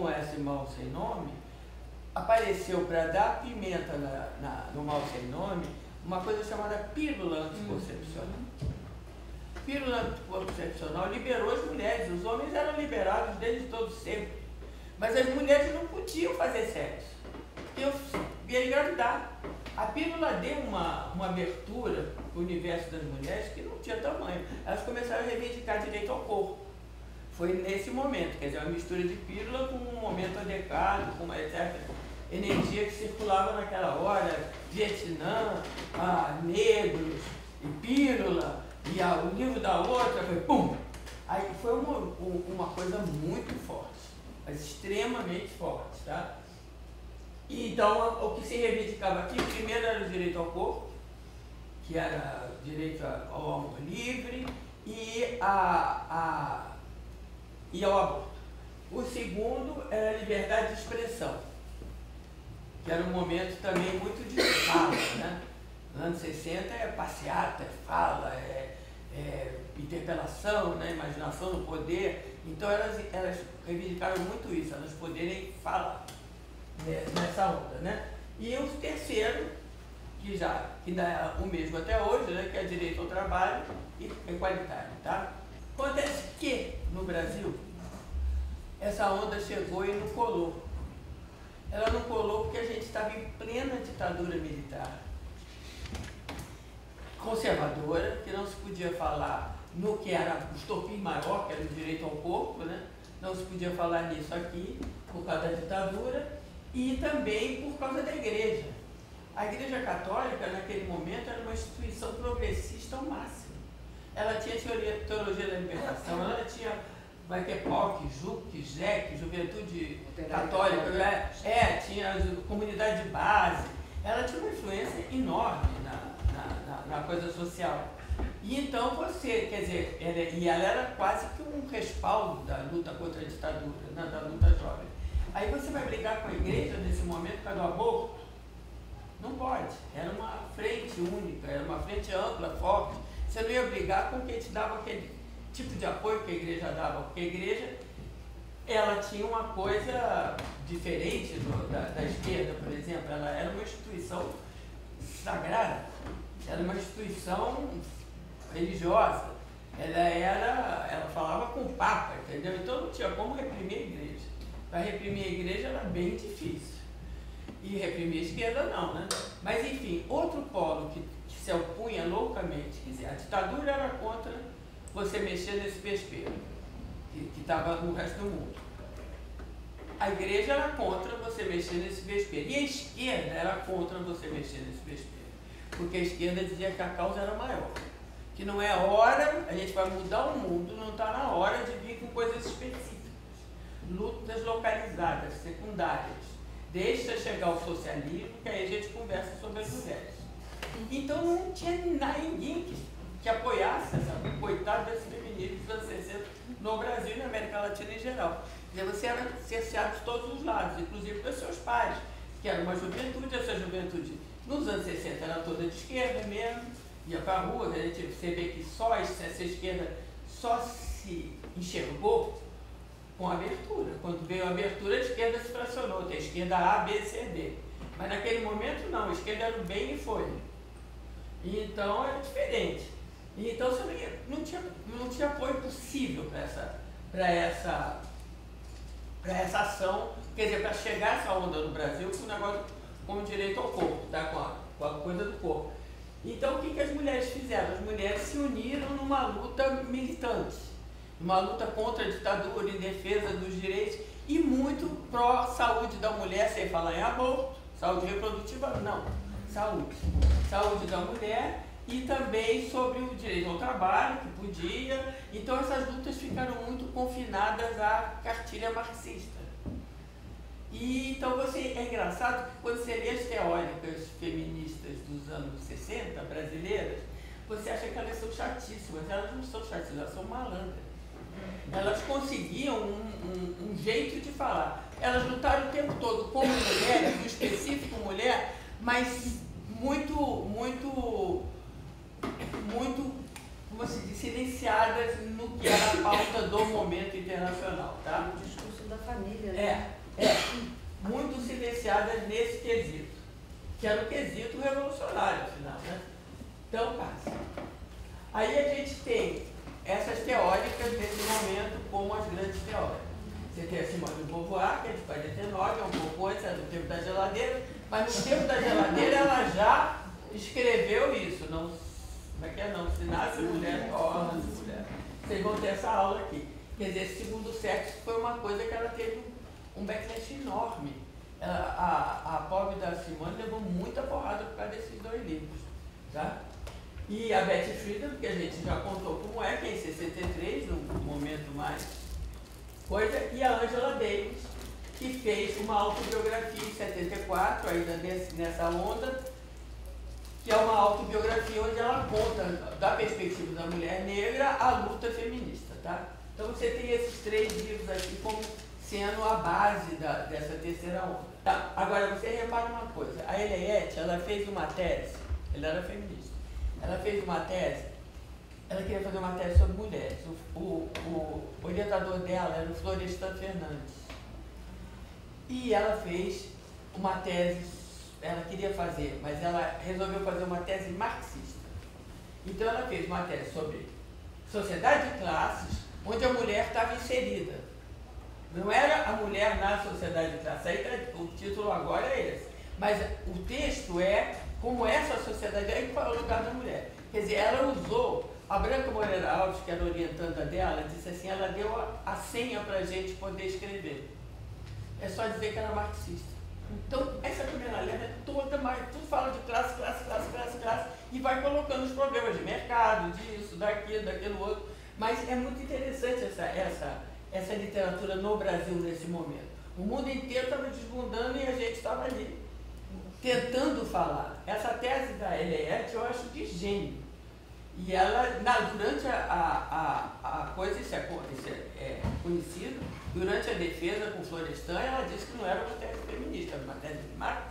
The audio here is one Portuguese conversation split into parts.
com esse Mal Sem Nome, apareceu para dar pimenta no Mal Sem Nome uma coisa chamada pílula anticoncepcional. Pílula anticoncepcional liberou as mulheres, os homens eram liberados desde todo sempre, mas as mulheres não podiam fazer sexo, porque ia engravidar. A pílula deu uma abertura para o universo das mulheres que não tinha tamanho. Elas começaram a reivindicar direito ao corpo. Foi nesse momento, quer dizer, uma mistura de pílula com um momento adequado, com uma certa energia que circulava naquela hora, Vietnã, negros, e pílula, e o livro da outra foi pum! Aí foi uma coisa muito forte, mas extremamente forte, tá? E então o que se reivindicava aqui, primeiro era o direito ao corpo, que era direito ao amor livre e ao aborto. O segundo era a liberdade de expressão, que era um momento também muito de fala, né? Nos anos 60 é passeata, é fala, é interpelação, né? Imaginação no poder. Então elas reivindicaram muito isso, elas poderem falar nessa onda, né? E o terceiro, que ainda é o mesmo até hoje, né? Que é direito ao trabalho e igualitário, tá? Acontece que no Brasil essa onda chegou e não colou. Ela não colou porque a gente estava em plena ditadura militar conservadora, que não se podia falar no que era o estopim maior, que era o direito ao corpo, né? Não se podia falar nisso aqui, por causa da ditadura, e também por causa da igreja. A Igreja Católica, naquele momento, era uma instituição progressista ao máximo. Ela tinha teologia da libertação, ela tinha vai ter POC, JUC, JEC, Juventude Católica, tinha comunidade de base. Ela tinha uma influência enorme na coisa social. E então você, quer dizer, ela era quase que um respaldo da luta contra a ditadura, né, da luta jovem. Aí você vai brigar com a igreja nesse momento por causa do aborto? Não pode. Era uma frente única, era uma frente ampla, forte. Você não ia brigar com quem te dava aquele tipo de apoio que a igreja dava, porque a igreja ela tinha uma coisa diferente da esquerda, por exemplo. Ela era uma instituição sagrada, era uma instituição religiosa, ela falava com o Papa, entendeu? Então não tinha como reprimir a igreja. Para reprimir a igreja era bem difícil. E reprimir a esquerda não, né? Mas enfim, outro polo que se opunha loucamente, quer dizer, a ditadura era contra você mexer nesse vespeiro, que estava no resto do mundo. A igreja era contra você mexer nesse vespeiro. E a esquerda era contra você mexer nesse vespeiro. Porque a esquerda dizia que a causa era maior. Que não é hora, a gente vai mudar o mundo, não está na hora de vir com coisas específicas. Lutas localizadas, secundárias. Deixa chegar o socialismo, que aí a gente conversa sobre as mulheres. Então não tinha ninguém que apoiasse essa coitada desse feminismo dos anos 60 no Brasil e na América Latina em geral. E você era cerceado de todos os lados, inclusive pelos seus pais, que era uma juventude, essa juventude nos anos 60 era toda de esquerda mesmo, ia para a rua, você vê que só essa esquerda só se enxergou com a abertura. Quando veio a abertura, a esquerda se fracionou, tem a esquerda A, B, C, D. Mas naquele momento não, a esquerda era o bem e foi. E então era diferente. E então você não tinha apoio possível para essa ação, quer dizer, para chegar essa onda no Brasil com o negócio com o direito ao corpo, tá? com a coisa do corpo. Então o que as mulheres fizeram? As mulheres se uniram numa luta militante, uma luta contra a ditadura, em defesa dos direitos e muito pró-saúde da mulher, sem falar em aborto, saúde reprodutiva, não, saúde da mulher e também sobre o direito ao trabalho, que podia. Então essas lutas ficaram muito confinadas à cartilha marxista. E então é engraçado que quando você lê as teóricas feministas dos anos 60, brasileiras, você acha que elas são chatíssimas. Elas não são chatíssimas, elas são malandras. Elas conseguiam um jeito de falar. Elas lutaram o tempo todo como mulheres, no específico mulher, mas muito, como se diz, silenciadas no que era a pauta do momento internacional, tá? O discurso da família, né? muito silenciadas nesse quesito, que era o quesito revolucionário, afinal, né? Então, passa. Aí a gente tem essas teóricas nesse momento como as grandes teóricas. Você tem a Simone de Beauvoir, que é de 49, é um pouco antes, é do tempo da geladeira, mas no tempo da geladeira ela já escreveu isso. Não, como é que é? Não se nasce mulher, torna-se mulher. Vocês vão ter essa aula aqui. Quer dizer, esse segundo sexo foi uma coisa que ela teve um backlash enorme. A pobre da Simone levou muita porrada por causa desses dois livros. Tá? E a Betty Friedan, que a gente já contou como é, que é em 63, no momento mais coisa, e a Angela Davis, que fez uma autobiografia em 74, ainda nessa onda, que é uma autobiografia onde ela conta, da perspectiva da mulher negra, a luta feminista. Tá? Então você tem esses três livros aqui como sendo a base dessa terceira onda. Tá? Agora você repara uma coisa, a Eliette, ela fez uma tese, ela era feminista, ela fez uma tese, ela queria fazer uma tese sobre mulheres. O orientador dela era o Florestan Fernandes. E ela fez uma tese, ela queria fazer, mas ela resolveu fazer uma tese marxista. Então ela fez uma tese sobre sociedade de classes, onde a mulher estava inserida. Não era a mulher na sociedade de classes, aí o título agora é esse. Mas o texto é como essa sociedade, aí qual é o lugar da mulher. Quer dizer, ela usou, a Branca Moreira Alves, que era orientanda dela, disse assim, ela deu a senha para a gente poder escrever. É só dizer que era marxista. Então, essa primeira leva é toda, tudo fala de classe, e vai colocando os problemas de mercado, disso, daquilo outro. Mas é muito interessante essa literatura no Brasil nesse momento. O mundo inteiro estava desbundando e a gente estava ali, tentando falar. Essa tese da Eliette eu acho de gênio. E ela, durante a coisa, isso é conhecido, durante a defesa com Florestan, ela disse que não era uma tese feminista, era uma tese marxista.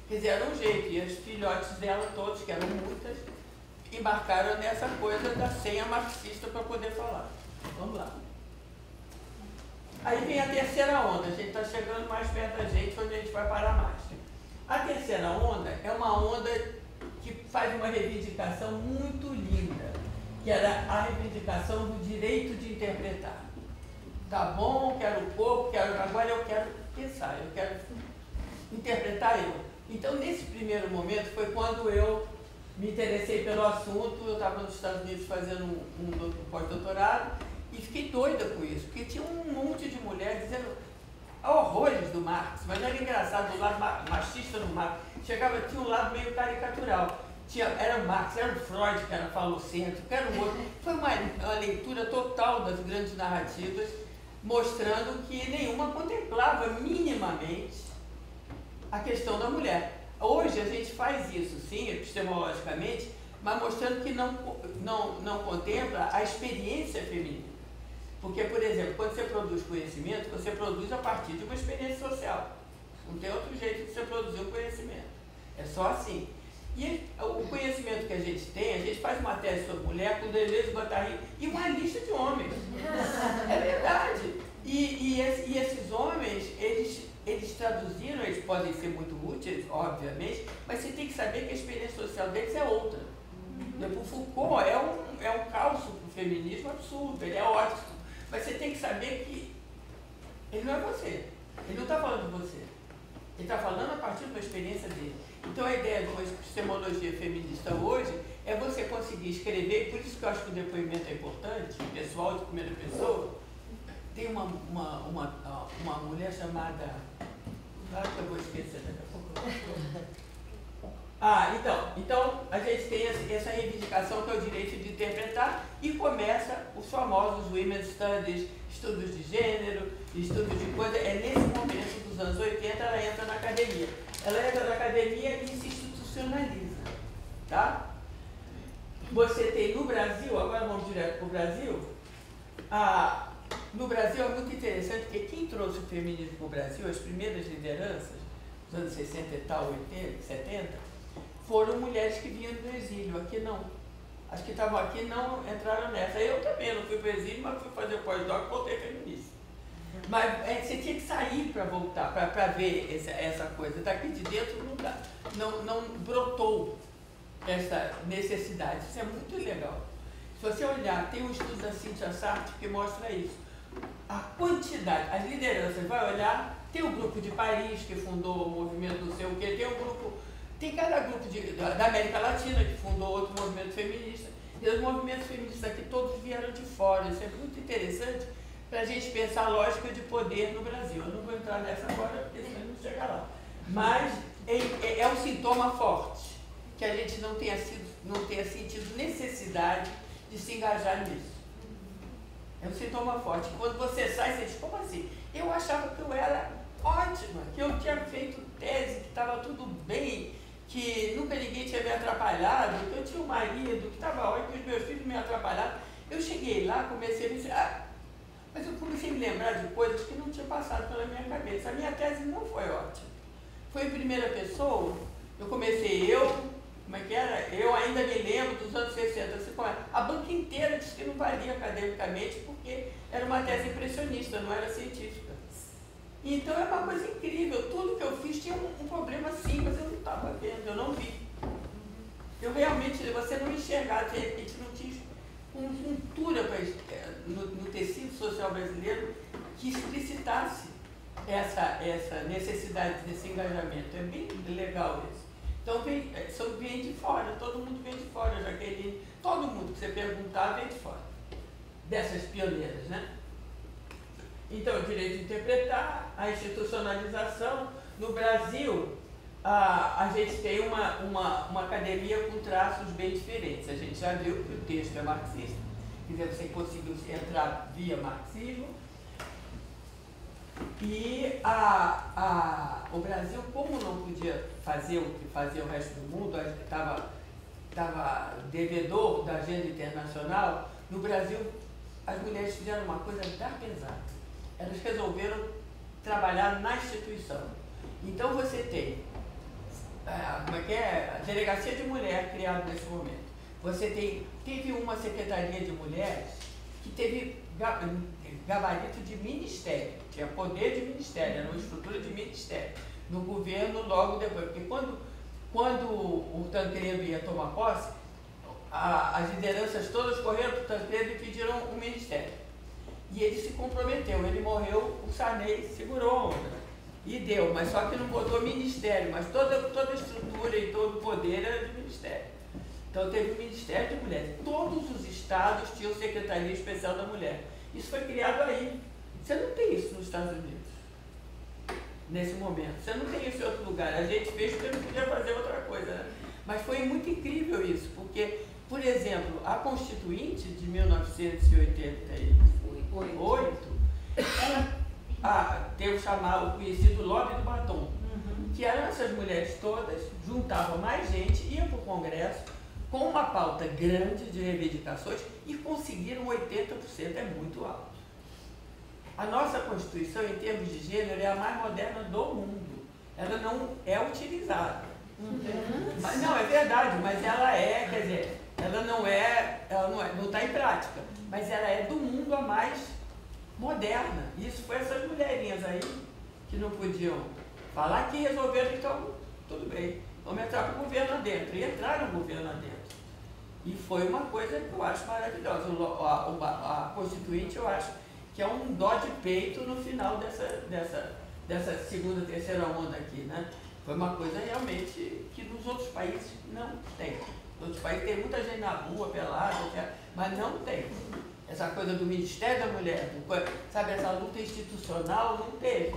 Quer dizer, era um jeito, e os filhotes dela todos, que eram muitas, embarcaram nessa coisa da senha marxista para poder falar. Vamos lá. Aí vem a terceira onda, a gente está chegando mais perto da gente, onde a gente vai parar mais. A terceira onda é uma onda que faz uma reivindicação muito linda, que era a reivindicação do direito de interpretar. Tá bom, quero pouco, agora eu quero pensar, eu quero interpretar eu. Então, nesse primeiro momento, foi quando eu me interessei pelo assunto. Eu estava nos Estados Unidos fazendo um pós-doutorado e fiquei doida com isso, porque tinha um monte de mulheres dizendo horrores do Marx, mas era engraçado, do lado machista do Marx. Tinha um lado meio caricatural. Era o Marx, era o Freud, que era falocêntrico, era o outro. Foi uma leitura total das grandes narrativas, mostrando que nenhuma contemplava minimamente a questão da mulher. Hoje a gente faz isso, sim, epistemologicamente, mas mostrando que não contempla a experiência feminina. Porque, por exemplo, quando você produz conhecimento, você produz a partir de uma experiência social. Não tem outro jeito de você produzir o conhecimento. É só assim. E o conhecimento que a gente tem, a gente faz uma tese sobre mulher com Deleuze, Guattari e uma lista de homens. É verdade. E esses homens, eles traduziram, eles podem ser muito úteis, obviamente, mas você tem que saber que a experiência social deles é outra. O Foucault é um cálculo para o feminismo absurdo, ele é ótimo. Mas você tem que saber que ele não é você. Ele não está falando de você. Ele está falando a partir da experiência dele. Então a ideia de uma epistemologia feminista hoje é você conseguir escrever, e por isso que eu acho que o depoimento é importante, pessoal de primeira pessoa. Tem uma mulher chamada... Claro que eu vou esquecer daqui a pouco. Então a gente tem essa reivindicação que é o direito de interpretar e começa os famosos Women's Studies, estudos de gênero, estudos de coisa. É nesse momento dos anos 80 ela entra na academia. Ela entra na academia e se institucionaliza. Tá? Você tem no Brasil, agora vamos direto para o Brasil, no Brasil é muito interessante porque quem trouxe o feminismo para o Brasil, as primeiras lideranças, dos anos 60 e tal, 80, 70, foram mulheres que vinham do exílio. Aqui não. As que estavam aqui não entraram nessa. Eu também não fui para o exílio, mas fui fazer pós-doc e voltei feminista. Mas você tinha que sair para voltar, para ver essa coisa. Daqui de dentro não dá, não brotou essa necessidade. Isso é muito legal. Se você olhar, tem um estudo da Cynthia Sartre que mostra isso. A quantidade, as lideranças, vai olhar, tem o grupo de Paris que fundou o movimento não sei o quê, tem cada grupo da América Latina que fundou outro movimento feminista, e os movimentos feministas aqui todos vieram de fora. Isso é muito interessante para a gente pensar a lógica de poder no Brasil. Eu não vou entrar nessa agora, porque senão não chega lá. Mas é um sintoma forte que a gente não tenha sentido necessidade de se engajar nisso. É um sintoma forte. Quando você sai, você diz, como assim? Eu achava que eu era ótima, que eu tinha feito tese, que estava tudo bem, que nunca ninguém tinha me atrapalhado, que eu tinha um marido, que estava ótimo, que os meus filhos me atrapalharam. Eu cheguei lá, comecei a me dizer, mas eu comecei a me lembrar de coisas que não tinham passado pela minha cabeça. A minha tese não foi ótima. Foi em primeira pessoa, eu comecei como é que era? Eu ainda me lembro dos anos 60, a banca inteira disse que não valia academicamente porque era uma tese impressionista, não era científica. Então é uma coisa incrível, tudo que eu fiz tinha um problema sim, mas eu não estava vendo, eu não vi. Eu realmente, você não enxergava, de repente não tinha conjuntura no tecido social brasileiro que explicitasse essa necessidade desse engajamento. É bem legal isso. Então vem de fora, todo mundo vem de fora, Jaqueline, todo mundo que você perguntar vem de fora, dessas pioneiras, né? Então, o direito de interpretar, a institucionalização. No Brasil, a gente tem uma academia com traços bem diferentes. A gente já viu que o texto é marxista, quer dizer, você conseguiu entrar via marxismo. E o Brasil, como não podia fazer o que fazia o resto do mundo, estava devedor da agenda internacional, no Brasil as mulheres fizeram uma coisa da pesada. Elas resolveram trabalhar na instituição. Então você tem a Delegacia de Mulher criada nesse momento. Você teve uma Secretaria de Mulheres que teve gabarito de ministério, tinha poder de ministério, era uma estrutura de ministério, no governo logo depois, porque quando o Tancredo ia tomar posse, as lideranças todas correram para o Tancredo e pediram um ministério. E ele se comprometeu, ele morreu, o Sarney segurou a onda e deu, mas só que não botou ministério, mas toda a estrutura e todo o poder era de ministério. Então teve o Ministério de Mulheres, todos os estados tinham Secretaria Especial da Mulher. Isso foi criado aí. Você não tem isso nos Estados Unidos, nesse momento. Você não tem isso em outro lugar. A gente fez porque não podia fazer outra coisa, né? Mas foi muito incrível isso, porque, por exemplo, a Constituinte de 1988, ela teve o conhecido lobby do batom, que eram essas mulheres todas, juntavam mais gente, iam para o Congresso, com uma pauta grande de reivindicações e conseguiram 80%, é muito alto. A nossa Constituição, em termos de gênero, é a mais moderna do mundo. Ela não é utilizada. Mas, não, é verdade, mas ela quer dizer, ela não está em prática, mas ela é do mundo a mais moderna. Isso foi essas mulherinhas aí que não podiam falar, que resolveram, então, tudo bem, vamos entrar para o governo adentro. E entraram no governo adentro. E foi uma coisa que eu acho maravilhosa. A Constituinte, eu acho que é um dó de peito no final dessa segunda, terceira onda aqui, né? Foi uma coisa realmente que nos outros países não tem. Nos outros países tem muita gente na rua, pelada, mas não tem. Essa coisa do Ministério da Mulher, sabe, essa luta institucional não teve.